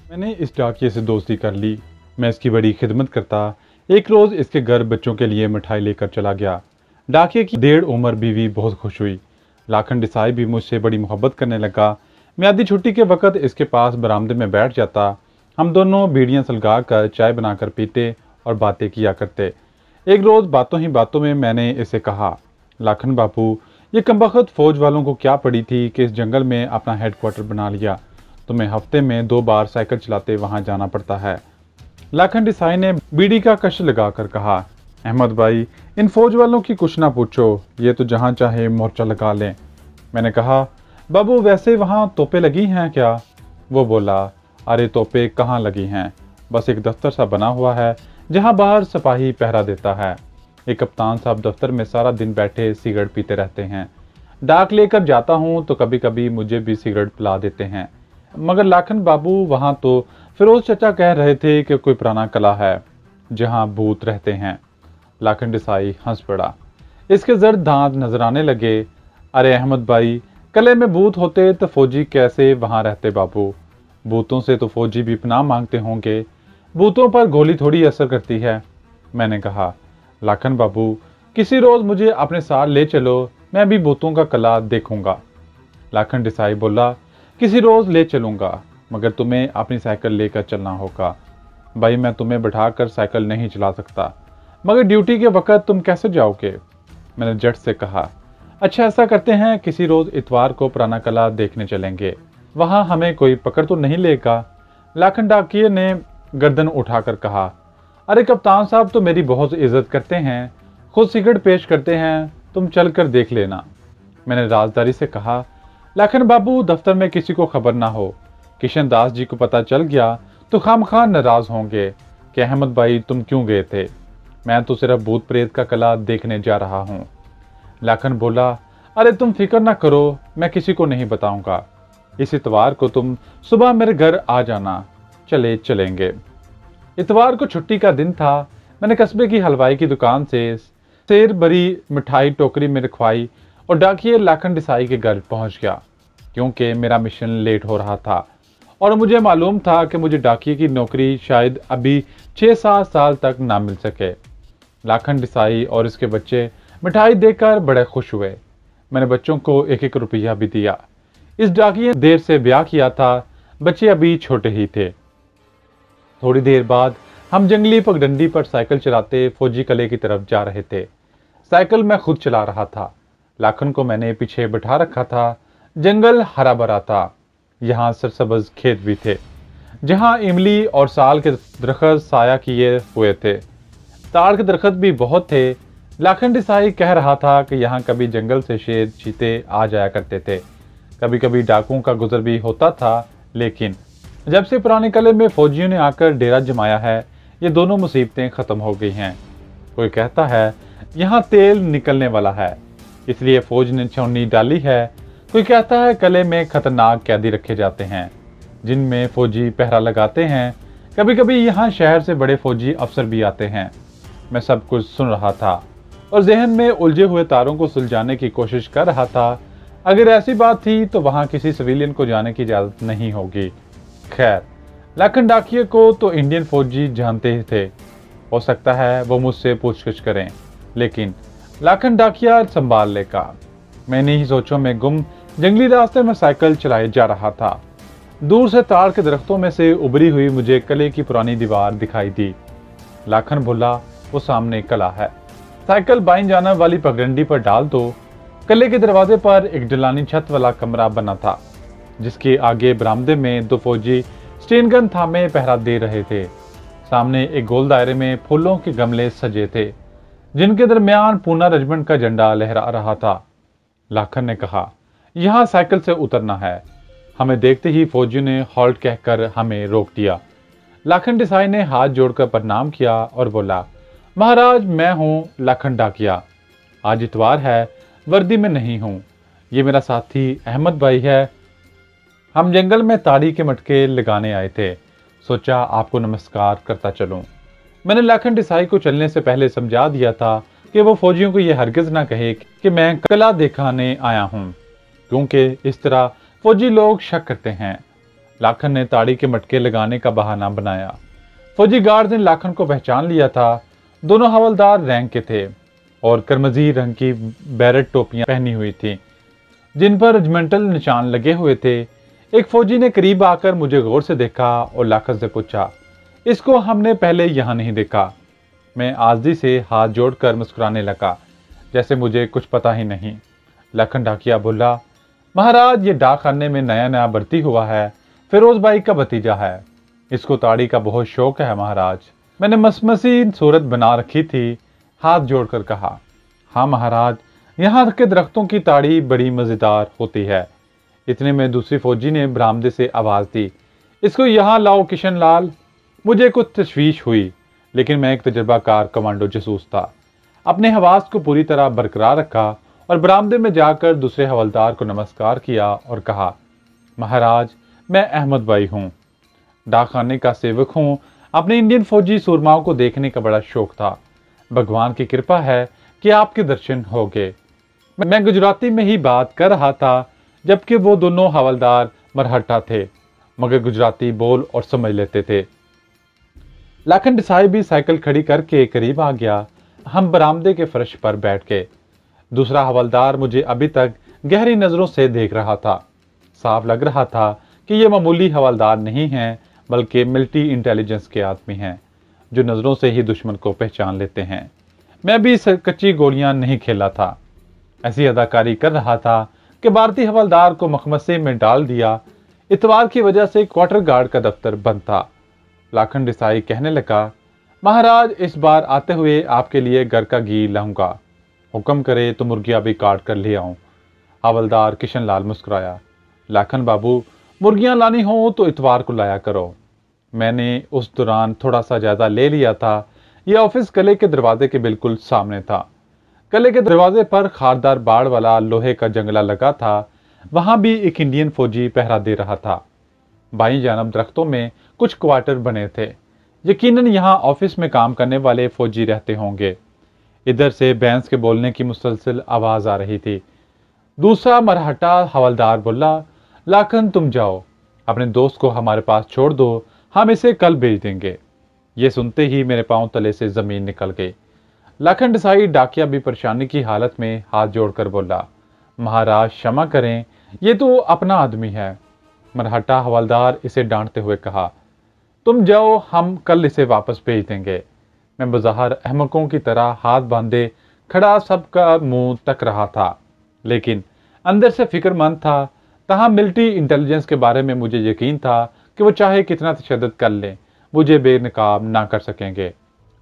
मैंने इस डाकिये से दोस्ती कर ली। मैं इसकी बड़ी खिदमत करता। एक रोज़ इसके घर बच्चों के लिए मिठाई लेकर चला गया। डाकिये की 1.5 उम्र बीवी बहुत खुश हुई। लाखन डिसाई भी मुझसे बड़ी मोहब्बत करने लगा। मैं आधी छुट्टी के वक्त इसके पास बरामदे में बैठ जाता। हम दोनों बीड़ियाँ सुलगा कर चाय बनाकर पीते और बातें किया करते। एक रोज़ बातों ही बातों में मैंने इसे कहा, लाखन बापू, ये कमबख्त फौज वालों को क्या पड़ी थी कि इस जंगल में अपना हेडक्वार्टर बना लिया। तुम्हें हफ्ते में 2 बार साइकिल चलाते वहां जाना पड़ता है। लाखन डिसाई ने बीड़ी का कश लगाकर कहा, अहमद भाई, इन फौज वालों की कुछ ना पूछो, ये तो जहां चाहे मोर्चा लगा लें। मैंने कहा, बाबू वैसे वहां तोपें लगी हैं क्या? वो बोला, अरे तोपें कहाँ लगी हैं, बस एक दफ्तर सा बना हुआ है जहां बाहर सिपाही पहरा देता है। एक कप्तान साहब दफ्तर में सारा दिन बैठे सिगरेट पीते रहते हैं। डाक लेकर जाता हूँ तो कभी कभी मुझे भी सिगरेट पिला देते हैं। मगर लाखन बाबू, वहां तो फिरोज चचा कह रहे थे कि कोई पुराना किला है जहां भूत रहते हैं। लाखन डिसाई हंस पड़ा। इसके जर्द दांत नजर आने लगे। अरे अहमद भाई, किले में भूत होते तो फौजी कैसे वहां रहते बाबू? भूतों से तो फौजी भी पनाह मांगते होंगे। भूतों पर गोली थोड़ी असर करती है। मैंने कहा, लाखन बाबू, किसी रोज मुझे अपने साथ ले चलो, मैं भी भूतों का किला देखूंगा। लाखन डिसाई बोला, किसी रोज ले चलूंगा, मगर तुम्हें अपनी साइकिल लेकर चलना होगा। भाई मैं तुम्हें बैठाकर साइकिल नहीं चला सकता, मगर ड्यूटी के वक्त तुम कैसे जाओगे? मैंने जट से कहा, अच्छा ऐसा करते हैं, किसी रोज इतवार को पुराना किला देखने चलेंगे, वहां हमें कोई पकड़ तो नहीं लेगा। लाखन डाकिये ने गर्दन उठाकर कहा, अरे कप्तान साहब तो मेरी बहुत इज्जत करते हैं, खुद सिगरेट पेश करते हैं, तुम चल कर देख लेना। मैंने राजदारी से कहा, लाखन बाबू दफ्तर में किसी को खबर ना हो, किशन दास जी को पता चल गया तो खामखा नाराज होंगे कि अहमद भाई तुम क्यों गए थे, मैं तो सिर्फ भूत प्रेत का किला देखने जा रहा हूँ। लाखन बोला, अरे तुम फिक्र ना करो, मैं किसी को नहीं बताऊंगा। इस इतवार को तुम सुबह मेरे घर आ जाना, चलेंगे। इतवार को छुट्टी का दिन था। मैंने कस्बे की हलवाई की दुकान से सेर भरी मिठाई टोकरी में रखवाई और डाकिये लाखन डिसाई के घर पहुंच गया, क्योंकि मेरा मिशन लेट हो रहा था और मुझे मालूम था कि मुझे डाकिये की नौकरी शायद अभी 6-7 साल तक ना मिल सके। लाखन डिसाई और इसके बच्चे मिठाई देकर बड़े खुश हुए। मैंने बच्चों को 1-1 रुपया भी दिया। इस डाकिये ने देर से ब्याह किया था, बच्चे अभी छोटे ही थे। थोड़ी देर बाद हम जंगली पगडंडी पर साइकिल चलाते फौजी किले की तरफ जा रहे थे। साइकिल मैं खुद चला रहा था। लाखन को मैंने पीछे बिठा रखा था। जंगल हरा भरा था। यहाँ सरसब्ज खेत भी थे, जहाँ इमली और साल के दरख्त साया किए हुए थे। ताड़ के दरख्त भी बहुत थे। लाखन डिसाई कह रहा था कि यहाँ कभी जंगल से शेर चीते आ जाया करते थे, कभी कभी डाकुओं का गुजर भी होता था, लेकिन जब से पुराने किले में फौजियों ने आकर डेरा जमाया है, ये दोनों मुसीबतें खत्म हो गई हैं। कोई कहता है यहाँ तेल निकलने वाला है, इसलिए फौज ने छावनी डाली है। कोई कहता है किले में खतरनाक कैदी रखे जाते हैं, जिनमें फौजी पहरा लगाते हैं। कभी कभी यहाँ शहर से बड़े फौजी अफसर भी आते हैं। मैं सब कुछ सुन रहा था और जहन में उलझे हुए तारों को सुलझाने की कोशिश कर रहा था। अगर ऐसी बात थी तो वहाँ किसी सिविलियन को जाने की इजाज़त नहीं होगी। खैर, लाखन डाकिये को तो इंडियन फौजी जानते ही थे। हो सकता है वो मुझसे पूछगिछ करें, लेकिन लाखन डाकिया संभाल लेगा। मैंने ही सोचों में गुम जंगली रास्ते में साइकिल चलाए जा रहा था। दूर से ताड़ के दरख्तों में से उभरी हुई मुझे किले की पुरानी दीवार दिखाई दी। लाखन बोला, वो सामने किला है। साइकिल बाईं जाने वाली पगडंडी पर डाल दो। किले के दरवाजे पर एक ढलानी छत वाला कमरा बना था, जिसके आगे बरामदे में 2 फौजी स्टेन गन थामे पहरा दे रहे थे। सामने एक गोल दायरे में फूलों के गमले सजे थे, जिनके दरमियान पूना रेजिमेंट का झंडा लहरा रहा था। लाखन ने कहा, यहाँ साइकिल से उतरना है। हमें देखते ही फौजियों ने हॉल्ट कहकर हमें रोक दिया। लाखन डिसाई ने हाथ जोड़कर प्रणाम किया और बोला, महाराज मैं हूँ लाखन डाकिया। आज इतवार है, वर्दी में नहीं हूँ। ये मेरा साथी अहमद भाई है। हम जंगल में ताड़ी के मटके लगाने आए थे, सोचा आपको नमस्कार करता चलूं। मैंने लाखन डिसाई को चलने से पहले समझा दिया था कि वो फौजियों को यह हरगिज ना कहे कि मैं किला दिखाने आया हूं, क्योंकि इस तरह फौजी लोग शक करते हैं। लाखन ने ताड़ी के मटके लगाने का बहाना बनाया। फौजी गार्ड ने लाखन को पहचान लिया था। दोनों हवलदार रैंक के थे और करमजी रंग की बैरेट टोपियां पहनी हुई थी जिन पर रेजिमेंटल निशान लगे हुए थे। एक फौजी ने करीब आकर मुझे गौर से देखा और लाखन से पूछा, इसको हमने पहले यहाँ नहीं देखा। मैं आज़ी से हाथ जोड़कर मुस्कुराने लगा जैसे मुझे कुछ पता ही नहीं। लाखन डाकिया बोला, महाराज ये डाक खाने में नया नया भर्ती हुआ है, फिरोज भाई का भतीजा है। इसको ताड़ी का बहुत शौक है महाराज। मैंने मसमसी सूरत बना रखी थी, हाथ जोड़कर कहा, हाँ महाराज, यहाँ के दरख्तों की ताड़ी बड़ी मज़ेदार होती है। इतने में दूसरी फौजी ने बरामदे से आवाज़ दी, इसको यहाँ लाओ किशन लाल। मुझे कुछ तशवीश हुई, लेकिन मैं एक तजर्बाकार कमांडो जासूस था। अपने हवास को पूरी तरह बरकरार रखा और बरामदे में जाकर दूसरे हवलदार को नमस्कार किया और कहा, महाराज मैं अहमद भाई हूँ, डाक खाने का सेवक हूँ। अपने इंडियन फौजी सूरमाओं को देखने का बड़ा शौक था। भगवान की कृपा है कि आपके दर्शन हो गए। मैं गुजराती में ही बात कर रहा था जबकि वो दोनों हवलदार मरहट्टा थे, मगर गुजराती बोल और समझ लेते थे। लाखन डिसाई भी साइकिल खड़ी करके करीब आ गया। हम बरामदे के फर्श पर बैठ गए। दूसरा हवलदार मुझे अभी तक गहरी नजरों से देख रहा था। साफ लग रहा था कि ये मामूली हवलदार नहीं हैं, बल्कि मिलिट्री इंटेलिजेंस के आदमी हैं जो नजरों से ही दुश्मन को पहचान लेते हैं। मैं भी कच्ची गोलियां नहीं खेला था, ऐसी अदाकारी कर रहा था कि भारतीय हवलदार को मखमसे में डाल दिया। इतवार की वजह से क्वार्टर गार्ड का दफ्तर बंद था। लाखन डिसाई कहने लगा, महाराज इस बार आते हुए आपके लिए घर का घी लाऊंगा, हुक्म करे तो मुर्गियां भी काट कर ले आऊं। हवलदार किशन लाल मुस्कुराया, लाखन बाबू मुर्गियां लानी हो तो इतवार को लाया करो। मैंने उस दौरान थोड़ा सा ज्यादा ले लिया था। यह ऑफिस किले के दरवाजे के बिल्कुल सामने था। किले के दरवाजे पर खारदार बाड़ वाला लोहे का जंगला लगा था। वहां भी एक इंडियन फौजी पहरा दे रहा था। बाईं जानब दरख्तों में कुछ क्वार्टर बने थे। यकीनन यहाँ ऑफिस में काम करने वाले फौजी रहते होंगे। इधर से बैंस के बोलने की मुसलसल आवाज आ रही थी। दूसरा मरहट्टा हवलदार बोला, लाखन तुम जाओ, अपने दोस्त को हमारे पास छोड़ दो, हम इसे कल भेज देंगे। ये सुनते ही मेरे पांव तले से जमीन निकल गई। लाखन डिसाई डाकिया भी परेशानी की हालत में हाथ जोड़कर बोला, महाराज क्षमा करें, ये तो अपना आदमी है। मरहट्टा हवलदार इसे डांटते हुए कहा, तुम जाओ, हम कल इसे वापस भेज देंगे। मैं बज़ाहिर अहमकों की तरह हाथ बांधे खड़ा सबका मुंह तक रहा था, लेकिन अंदर से फिक्रमंद था। तहाँ मिलिट्री इंटेलिजेंस के बारे में मुझे यकीन था कि वो चाहे कितना तशद्दुद कर लें, मुझे बेनकाब ना कर सकेंगे।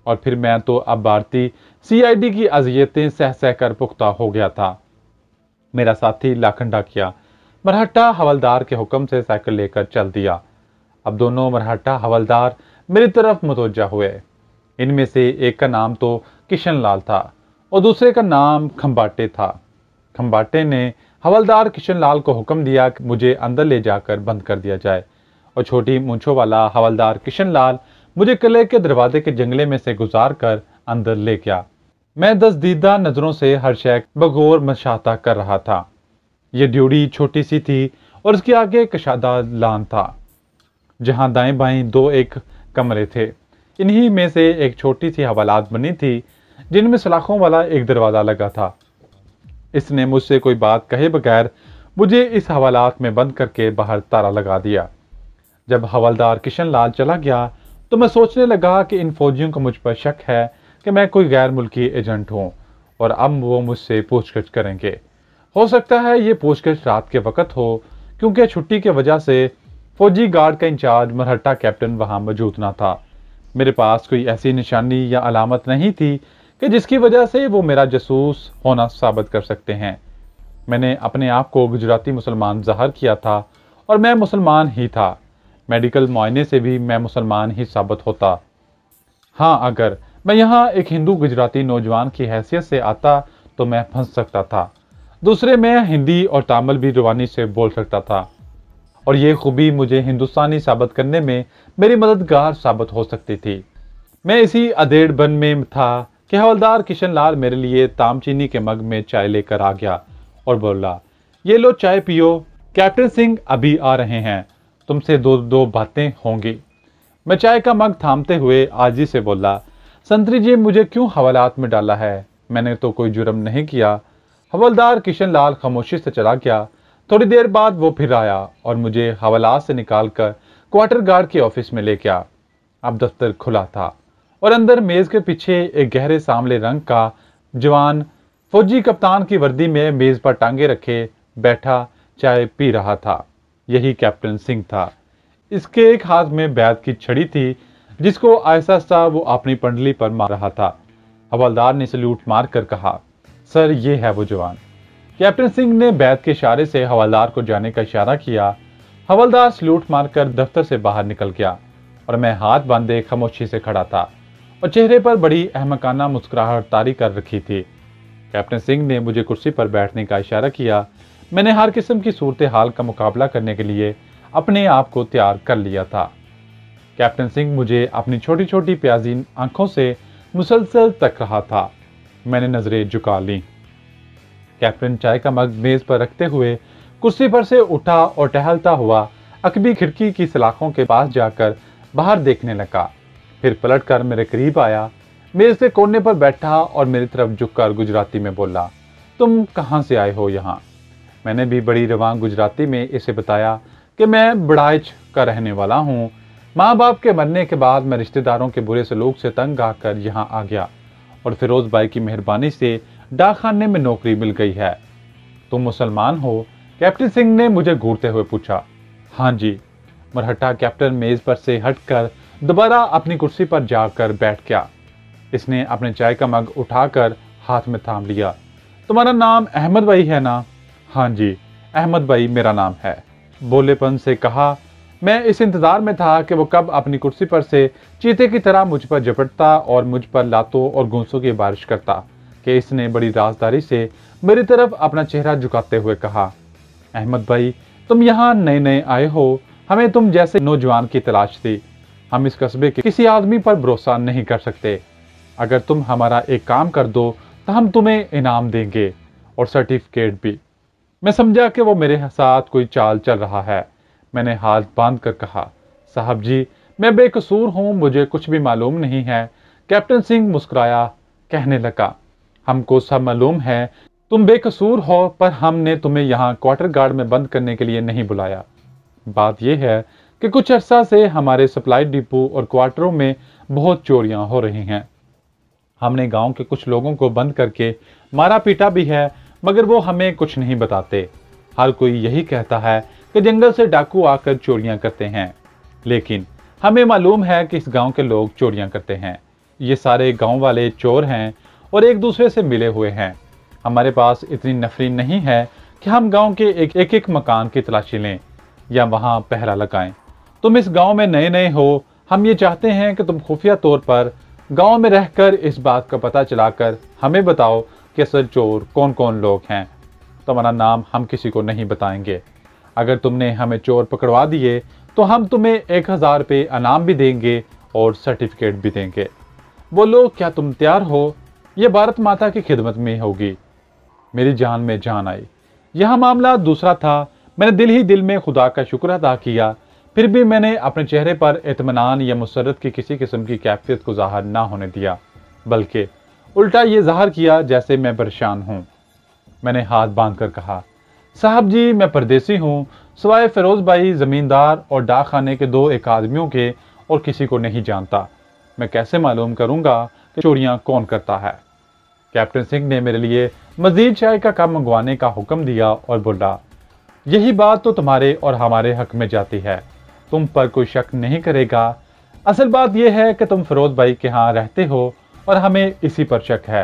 और फिर मैं तो अब भारतीय CID की अजियतें सह सह कर पुख्ता हो गया था। मेरा साथी लाखन डाकिया मरहट्टा हवलदार के हुक्म से साइकिल लेकर चल दिया। अब दोनों मरहट्टा हवलदार मेरी तरफ मुतवज्जा हुए। इनमें से एक का नाम तो किशन लाल था और दूसरे का नाम खंबाटे था। खंबाटे ने हवलदार किशन लाल को हुक्म दिया कि मुझे अंदर ले जाकर बंद कर दिया जाए और छोटी मूंछों वाला हवलदार किशन लाल मुझे किले के दरवाजे के जंगले में से गुजार कर अंदर ले गया। मैं दसदीदा नजरों से हर शय बगौर मशाता कर रहा था। यह ड्यूड़ी छोटी सी थी और उसके आगे कशादा लान था, जहां दाएं बाएं दो एक कमरे थे। इन्हीं में से एक छोटी सी हवालात बनी थी जिनमें सलाखों वाला एक दरवाजा लगा था। इसने मुझसे कोई बात कहे बगैर मुझे इस हवालात में बंद करके बाहर ताला लगा दिया। जब हवलदार किशन लाल चला गया तो मैं सोचने लगा कि इन फौजियों को मुझ पर शक है कि मैं कोई गैर मुल्की एजेंट हूँ और अब वो मुझसे पूछगछ करेंगे। हो सकता है ये पूछगछ रात के वक्त हो, क्योंकि छुट्टी की वजह से फौजी गार्ड का इंचार्ज मरहट्टा कैप्टन वहां मौजूद ना था। मेरे पास कोई ऐसी निशानी या अलामत नहीं थी कि जिसकी वजह से वो मेरा जासूस होना साबित कर सकते हैं। मैंने अपने आप को गुजराती मुसलमान ज़ाहिर किया था और मैं मुसलमान ही था। मेडिकल मुआयने से भी मैं मुसलमान ही साबित होता। हाँ, अगर मैं यहाँ एक हिंदू गुजराती नौजवान की हैसियत से आता तो मैं फंस सकता था। दूसरे मैं हिंदी और तामिल भी रवानी से बोल सकता था और ये खूबी मुझे हिंदुस्तानी साबित करने में मेरी मददगार साबित हो सकती थी। मैं इसी अधेड़बन में था कि हवलदार किशन लाल मेरे लिए तामचीनी के मग में चाय लेकर आ गया और बोला, ये लो चाय पियो, कैप्टन सिंह अभी आ रहे हैं। तुमसे दो दो बातें होंगी। मैं चाय का मग थामते हुए आजी से बोला, संतरी जी, मुझे क्यों हवालात में डाला है? मैंने तो कोई जुर्म नहीं किया। हवलदार किशन लाल खामोशी से चला गया। थोड़ी देर बाद वो फिर आया और मुझे हवालात से निकालकर क्वार्टर गार्ड के ऑफिस में ले गया। अब दफ्तर खुला था और अंदर मेज के पीछे एक गहरे सांवले रंग का जवान फौजी कप्तान की वर्दी में मेज पर टांगे रखे बैठा चाय पी रहा था। यही कैप्टन सिंह था। इसके एक हाथ में बैत की छड़ी थी जिसको आहिस्ता आहिस्ता वो अपनी पंडली पर मार रहा था। हवलदार ने सल्यूट मारकर कहा, सर, ये है वो जवान। कैप्टन सिंह ने बैत के इशारे से हवलदार को जाने का इशारा किया। हवलदार सल्यूट मारकर दफ्तर से बाहर निकल गया और मैं हाथ बांधे खामोशी से खड़ा था और चेहरे पर बड़ी अहमकाना मुस्कुराहट तारी कर रखी थी। कैप्टन सिंह ने मुझे कुर्सी पर बैठने का इशारा किया। मैंने हर किस्म की सूरत हाल का मुकाबला करने के लिए अपने आप को तैयार कर लिया था। कैप्टन सिंह मुझे अपनी छोटी छोटी प्याजी आंखों से मुसलसल तक रहा था। मैंने नजरें झुका ली। कैप्टन चाय का मग मेज पर रखते हुए कुर्सी पर से उठा और टहलता हुआ अकबी खिड़की की सलाखों के पास जाकर बाहर देखने लगा। फिर पलटकर मेरे करीब आया, मेज के कोने पर बैठा और मेरी तरफ झुककर गुजराती में बोला, तुम कहाँ से आए हो यहाँ? मैंने भी बड़ी रवान गुजराती में इसे बताया कि मैं बड़ाइच का रहने वाला हूँ। माँ बाप के मरने के बाद मैं रिश्तेदारों के बुरे सलूक से तंग आकर यहाँ आ गया और फिरोज भाई की मेहरबानी से डाकखाने में नौकरी मिल गई है। तुम मुसलमान हो? कैप्टन सिंह ने मुझे घूरते हुए पूछा। हाँ जी। मरहट्टा कैप्टन मेज पर से हटकर दोबारा अपनी कुर्सी पर जाकर बैठ गया। इसने अपने चाय का मग उठाकर हाथ में थाम लिया। तुम्हारा नाम अहमद भाई है ना? हाँ जी, अहमद भाई मेरा नाम है। बोलेपन से कहा। मैं इस इंतजार में था कि वो कब अपनी कुर्सी पर से चीते की तरह मुझ पर झपटता और मुझ पर लातों और घूंसों की बारिश करता कि इसने बड़ी राजदारी से मेरी तरफ अपना चेहरा झुकाते हुए कहा, अहमद भाई, तुम यहाँ नए नए आए हो, हमें तुम जैसे नौजवान की तलाश थी। हम इस कस्बे के किसी आदमी पर भरोसा नहीं कर सकते। अगर तुम हमारा एक काम कर दो तो हम तुम्हें इनाम देंगे और सर्टिफिकेट भी। मैं समझा कि वो मेरे साथ कोई चाल चल रहा है। मैंने हाथ बांध कर कहा, साहब जी, मैं बेकसूर हूँ, मुझे कुछ भी मालूम नहीं है। कैप्टन सिंह मुस्कुराया, कहने लगा, हमको सब मालूम है तुम बेकसूर हो, पर हमने तुम्हें यहाँ क्वार्टर गार्ड में बंद करने के लिए नहीं बुलाया। बात यह है कि कुछ अर्सा से हमारे सप्लाई डिपो और क्वार्टरों में बहुत चोरियां हो रही हैं। हमने गांव के कुछ लोगों को बंद करके मारा पीटा भी है, मगर वो हमें कुछ नहीं बताते। हर कोई यही कहता है कि जंगल से डाकू आकर चोरियां करते हैं, लेकिन हमें मालूम है कि इस गांव के लोग चोरियां करते हैं। ये सारे गांव वाले चोर हैं और एक दूसरे से मिले हुए हैं। हमारे पास इतनी नफरी नहीं है कि हम गांव के एक एक मकान की तलाशी लें या वहां पहरा लगाएं। तुम इस गांव में नए नए हो, हम ये चाहते हैं कि तुम खुफिया तौर पर गांव में रहकर इस बात का पता चलाकर हमें बताओ कि असल चोर कौन कौन लोग हैं। तुम्हारा नाम हम किसी को नहीं बताएंगे। अगर तुमने हमें चोर पकड़वा दिए तो हम तुम्हें 1000 रुपये इनाम भी देंगे और सर्टिफिकेट भी देंगे। बोलो, क्या तुम तैयार हो? यह भारत माता की खिदमत में होगी। मेरी जान में जान आई। यह मामला दूसरा था। मैंने दिल ही दिल में खुदा का शुक्र अदा किया। फिर भी मैंने अपने चेहरे पर इत्मीनान या मुसर्रत की किसी किस्म की कैफियत को जाहिर ना होने दिया, बल्कि उल्टा ये जाहिर किया जैसे मैं परेशान हूँ। मैंने हाथ बांधकर कहा, साहब जी, मैं परदेसी हूँ, सिवाय फिरोज भाई जमींदार और डाक खाने के 2 एक आदमियों के और किसी को नहीं जानता। मैं कैसे मालूम करूंगा कि चोरियां कौन करता है? कैप्टन सिंह ने मेरे लिए मजीद चाय का कप मंगवाने का हुक्म दिया और बोला, यही बात तो तुम्हारे और हमारे हक में जाती है। तुम पर कोई शक नहीं करेगा। असल बात यह है कि तुम फिरोज भाई के यहाँ रहते हो और हमें इसी पर शक है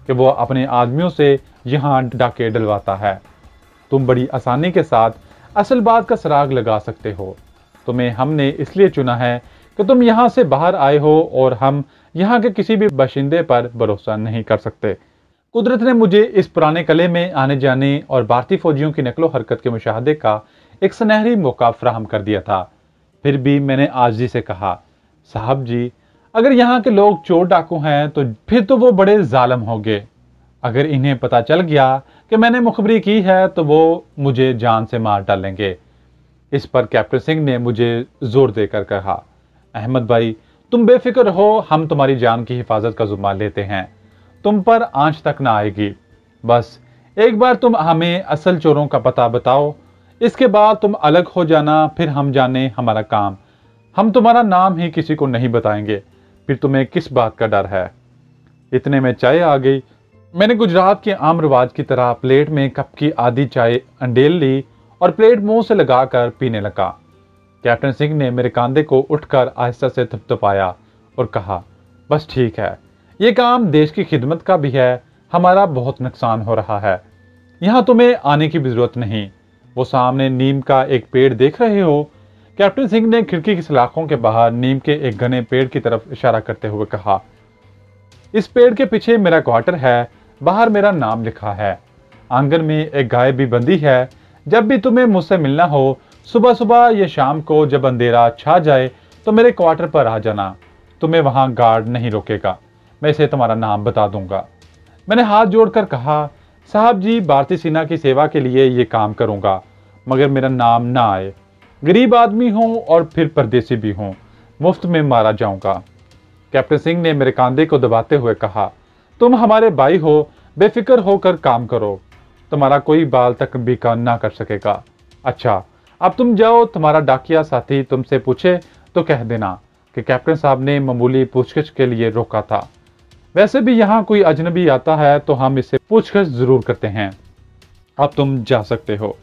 कि वो अपने आदमियों से यहाँ डाके डलवाता है। तुम बड़ी आसानी के साथ असल बात का सुराग लगा सकते हो। तुम्हें हमने इसलिए चुना है कि तुम यहाँ से बाहर आए हो और हम यहाँ के किसी भी बाशिंदे पर भरोसा नहीं कर सकते। कुदरत ने मुझे इस पुराने किले में आने जाने और भारतीय फौजियों की नकलो हरकत के मुशाहदे का एक सुनहरी मौका फराहम कर दिया था। फिर भी मैंने आजिज़ी से कहा, साहब जी, अगर यहाँ के लोग चोर डाकू हैं तो फिर तो वो बड़े जालिम होंगे। अगर इन्हें पता चल गया कि मैंने मुखबरी की है तो वो मुझे जान से मार डालेंगे। इस पर कैप्टन सिंह ने मुझे जोर देकर कहा, अहमद भाई तुम बेफिक्र हो, हम तुम्हारी जान की हिफाजत का जुम्मा लेते हैं, तुम पर आंच तक ना आएगी। बस एक बार तुम हमें असल चोरों का पता बताओ, इसके बाद तुम अलग हो जाना, फिर हम जाने हमारा काम। हम तुम्हारा नाम ही किसी को नहीं बताएंगे, फिर तुम्हें किस बात का डर है। इतने में चाय आ गई। मैंने गुजरात के आम रिवाज की तरह प्लेट में कप की आधी चाय अंडेल ली और प्लेट मुंह से लगाकर पीने लगा। कैप्टन सिंह ने मेरे कंधे को उठकर आहिस्ता से थपथपाया और कहा, बस ठीक है, ये काम देश की खिदमत का भी है, हमारा बहुत नुकसान हो रहा है, यहाँ तुम्हें आने की भी जरूरत नहीं। वो सामने नीम का एक पेड़ देख रहे हो? कैप्टन सिंह ने खिड़की की सलाखों के बाहर नीम के एक घने पेड़ की तरफ इशारा करते हुए कहा, इस पेड़ के पीछे मेरा क्वार्टर है, बाहर मेरा नाम लिखा है, आंगन में एक गाय भी बंधी है। जब भी तुम्हें मुझसे मिलना हो, सुबह सुबह या शाम को जब अंधेरा छा जाए तो मेरे क्वार्टर पर आ जाना, तुम्हें वहां गार्ड नहीं रोकेगा, मैं इसे तुम्हारा नाम बता दूंगा। मैंने हाथ जोड़कर कहा, साहब जी भारतीय सेना की सेवा के लिए ये काम करूंगा, मगर मेरा नाम ना आए, गरीब आदमी हूं और फिर परदेसी भी हूं, मुफ्त में मारा जाऊंगा। कैप्टन सिंह ने मेरे कंधे को दबाते हुए कहा, तुम हमारे भाई हो, बेफिक्र होकर काम करो, तुम्हारा कोई बाल तक भी काम ना कर सकेगा। अच्छा अब तुम जाओ, तुम्हारा डाकिया साथी तुमसे पूछे तो कह देना कि कैप्टन साहब ने मामूली पूछगिछ के लिए रोका था, वैसे भी यहाँ कोई अजनबी आता है तो हम इससे पूछगिछ जरूर करते हैं, अब तुम जा सकते हो।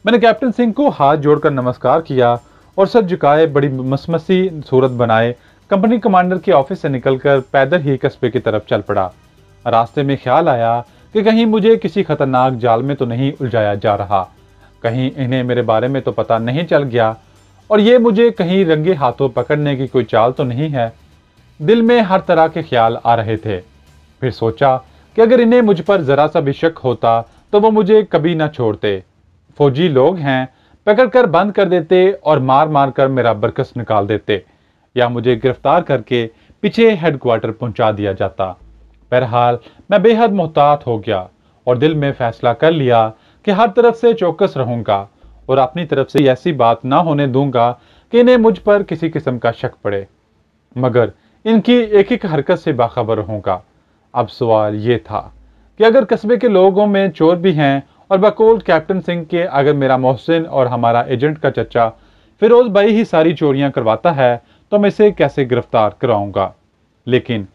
मैंने कैप्टन सिंह को हाथ जोड़कर नमस्कार किया और सर झुकाए बड़ी मसमसी सूरत बनाए कंपनी कमांडर के ऑफिस से निकलकर पैदल ही कस्बे की तरफ चल पड़ा। रास्ते में ख्याल आया कि कहीं मुझे किसी खतरनाक जाल में तो नहीं उलझाया जा रहा, कहीं इन्हें मेरे बारे में तो पता नहीं चल गया और ये मुझे कहीं रंगे हाथों पकड़ने की कोई चाल तो नहीं है। दिल में हर तरह के ख्याल आ रहे थे। फिर सोचा कि अगर इन्हें मुझ पर जरा सा भी शक होता तो वो मुझे कभी ना छोड़ते, फौजी लोग हैं, पकड़कर बंद कर देते और मार मार कर मेरा बरकस निकाल देते, या मुझे गिरफ्तार करके पीछे हेडक्वार्टर पहुंचा दिया जाता। बहरहाल मैं बेहद मोहतात हो गया और दिल में फैसला कर लिया कि हर तरफ से चौकस रहूंगा और अपनी तरफ से ऐसी बात ना होने दूंगा कि इन्हें मुझ पर किसी किस्म का शक पड़े, मगर इनकी एक एक हरकत से बाखबर होगा। अब सवाल ये था कि अगर कस्बे के लोगों में चोर भी हैं और बकौल कैप्टन सिंह के अगर मेरा मोहसिन और हमारा एजेंट का चचा फिरोज भाई ही सारी चोरियां करवाता है तो मैं इसे कैसे गिरफ्तार कराऊंगा। लेकिन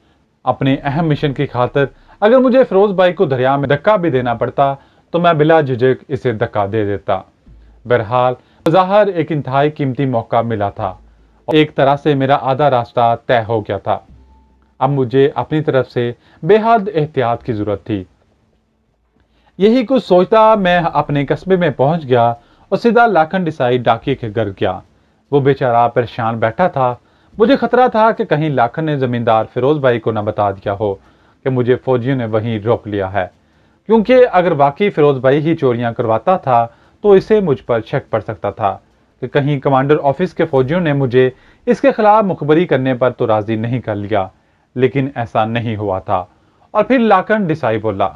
अपने अहम मिशन की खातिर अगर मुझे फिरोज भाई को दरिया में धक्का भी देना पड़ता तो मैं बिला झिझक इसे धक्का दे देता। बहरहाल ज़ाहिर एक इंतहाई कीमती मौका मिला था और एक तरह से मेरा आधा रास्ता तय हो गया था। अब मुझे अपनी तरफ से बेहद एहतियात की जरूरत थी। यही कुछ सोचता मैं अपने कस्बे में पहुंच गया और सीधा लाखन डिसाई डाकिए के घर गया। वो बेचारा परेशान बैठा था। मुझे खतरा था कि कहीं लाखन ने जमींदार फिरोज भाई को न बता दिया हो कि मुझे फौजियों ने वहीं रोक लिया है, क्योंकि अगर वाकई फिरोज भाई ही चोरियां करवाता था तो इसे मुझ पर शक पड़ सकता था कि कहीं कमांडर ऑफिस के फौजियों ने मुझे इसके खिलाफ मुखबरी करने पर तो राजी नहीं कर लिया। लेकिन ऐसा नहीं हुआ था। और फिर लाखन डिसाई बोला,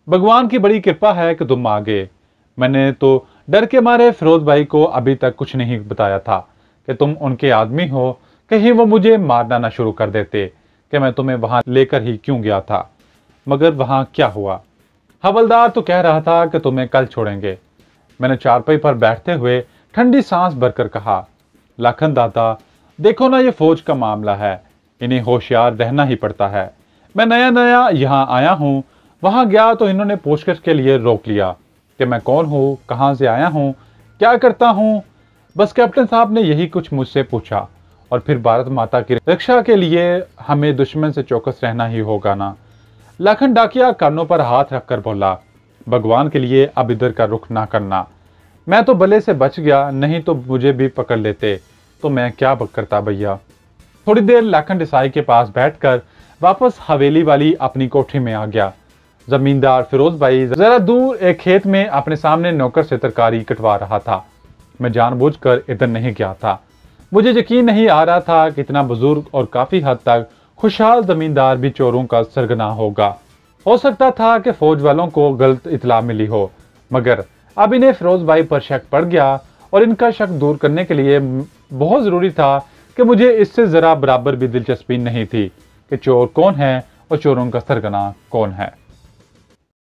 भगवान की बड़ी कृपा है कि तुम आ गए। मैंने तो डर के मारे फिरोज भाई को अभी तक कुछ नहीं बताया था कि तुम उनके आदमी हो, कहीं वो मुझे मारना ना शुरू कर देते कि मैं तुम्हें वहां लेकर ही क्यों गया था। मगर वहां क्या हुआ, हवलदार तो कह रहा था कि तुम्हें कल छोड़ेंगे। मैंने चारपाई पर बैठते हुए ठंडी सांस भरकर कहा, लाखन दादा देखो ना, ये फौज का मामला है, इन्हें होशियार रहना ही पड़ता है। मैं नया नया यहाँ आया हूँ, वहां गया तो इन्होंने पूछताछ के लिए रोक लिया कि मैं कौन हूँ, कहाँ से आया हूँ, क्या करता हूँ। बस कैप्टन साहब ने यही कुछ मुझसे पूछा और फिर भारत माता की रक्षा के लिए हमें दुश्मन से चौकस रहना ही होगा ना। लाखन डाकिया कानों पर हाथ रखकर बोला, भगवान के लिए अब इधर का रुख ना करना। मैं तो भले से बच गया, नहीं तो मुझे भी पकड़ लेते तो मैं क्या करता भैया। थोड़ी देर लाखन डिसाई के पास बैठकर वापस हवेली वाली अपनी कोठी में आ गया। जमींदार फिरोज भाई जरा दूर एक खेत में अपने सामने नौकर से तरकारी कटवा रहा था। मैं जानबूझकर इधर नहीं गया था। मुझे यकीन नहीं आ रहा था कि इतना बुजुर्ग और काफी हद तक खुशहाल जमींदार भी चोरों का सरगना होगा। हो सकता था कि फौज वालों को गलत इतला मिली हो, मगर अब इन्हें फिरोज भाई पर शक पड़ गया और इनका शक दूर करने के लिए बहुत ज़रूरी था कि मुझे इससे ज़रा बराबर भी दिलचस्पी नहीं थी कि चोर कौन है और चोरों का सरगना कौन है।